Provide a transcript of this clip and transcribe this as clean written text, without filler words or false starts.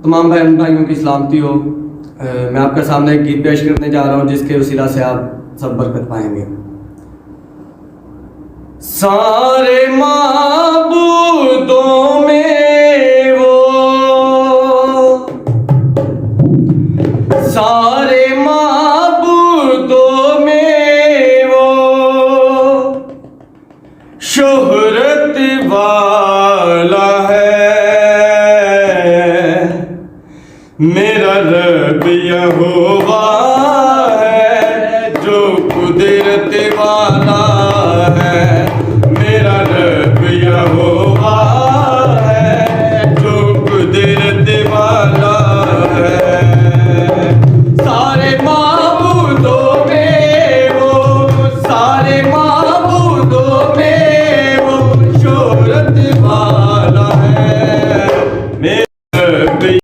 तमाम बहन भाइयों की सलामती हो। मैं आपके सामने एक गीत पेश करने जा रहा हूँ जिसके वसीला से आप सब बरकत पाएंगे। सारे माबूदों में वो, सारे माबूदों में वो शोहरत वाला है, मेरा रब यहोवा